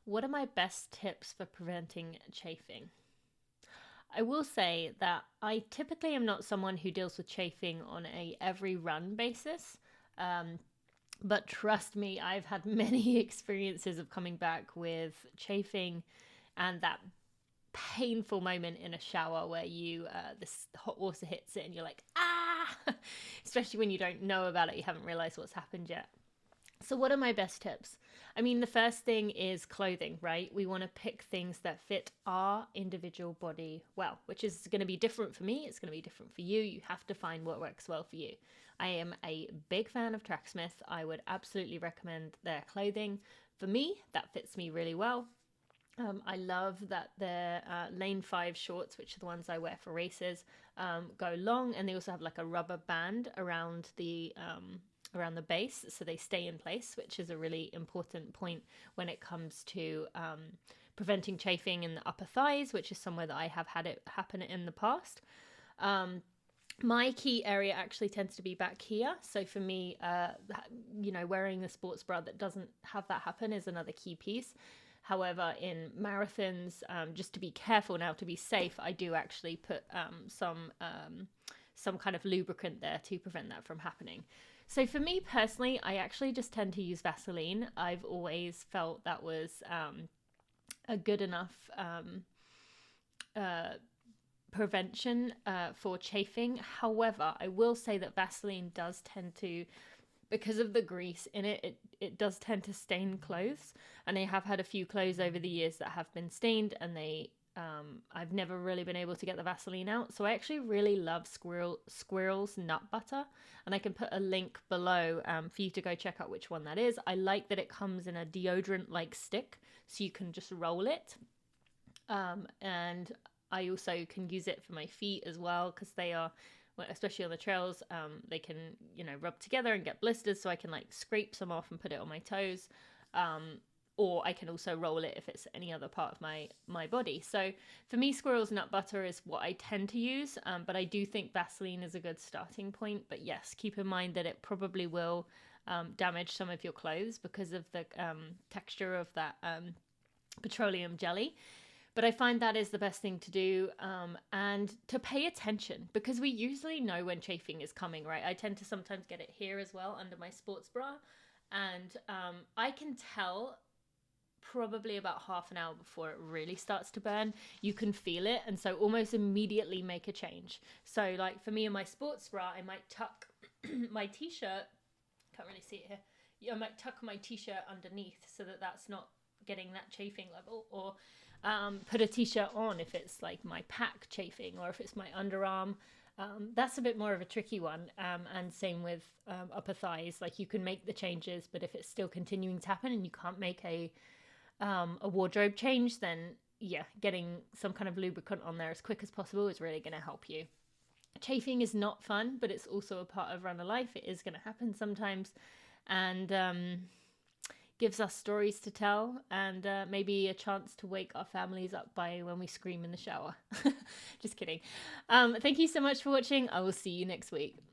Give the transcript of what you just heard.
What are my best tips for preventing chafing? I will say that I typically am not someone who deals with chafing on a every run basis. Um, but trust me, I've had many experiences of coming back with chafing and that painful moment in a shower where this hot water hits it and you're like, ah, especially when you don't know about it, you haven't realized what's happened yet. So, what are my best tips? I mean, the first thing is clothing, right? We want to pick things that fit our individual body well, which is going to be different for me. It's going to be different for you. You have to find what works well for you. I am a big fan of Tracksmith. I would absolutely recommend their clothing. For me, that fits me really well. I love that their Lane 5 shorts, which are the ones I wear for races, go long, and they also have like a rubber band around the base, so they stay in place, which is a really important point when it comes to preventing chafing in the upper thighs, which is somewhere that I have had it happen in the past. My key area actually tends to be back here. So for me, wearing a sports bra that doesn't have that happen is another key piece. However, in marathons, just to be careful now, to be safe, I do actually put some kind of lubricant there to prevent that from happening. So for me personally, I actually just tend to use Vaseline. I've always felt that was a good enough prevention for chafing. However, I will say that Vaseline does tend to, because of the grease in it does tend to stain clothes. And I have had a few clothes over the years that have been stained, and I've never really been able to get the Vaseline out. So I actually really love Squirrel's nut butter, and I can put a link below for you to go check out which one that is. I like that it comes in a deodorant-like stick, so you can just roll it. And I also can use it for my feet as well, because they are, especially on the trails, they can rub together and get blisters, so I can like scrape some off and put it on my toes. Or I can also roll it if it's any other part of my body. So for me, Squirrel's nut butter is what I tend to use, but I do think Vaseline is a good starting point. But yes, keep in mind that it probably will damage some of your clothes because of the texture of that petroleum jelly. But I find that is the best thing to do, and to pay attention, because we usually know when chafing is coming, right? I tend to sometimes get it here as well under my sports bra, and I can tell probably about half an hour before it really starts to burn. You can feel it, and so almost immediately make a change. So like for me in my sports bra, I might tuck my t-shirt, can't really see it here, I might tuck my t-shirt underneath so that that's not getting that chafing level, or put a t-shirt on if it's like my pack chafing, or if it's my underarm. That's a bit more of a tricky one, and same with upper thighs. Like you can make the changes, but if it's still continuing to happen and you can't make a wardrobe change, then yeah, getting some kind of lubricant on there as quick as possible is really going to help you. Chafing is not fun, but it's also a part of run of life. It is going to happen sometimes, and gives us stories to tell, and maybe a chance to wake our families up by when we scream in the shower. Just kidding. Thank you so much for watching. I will see you next week.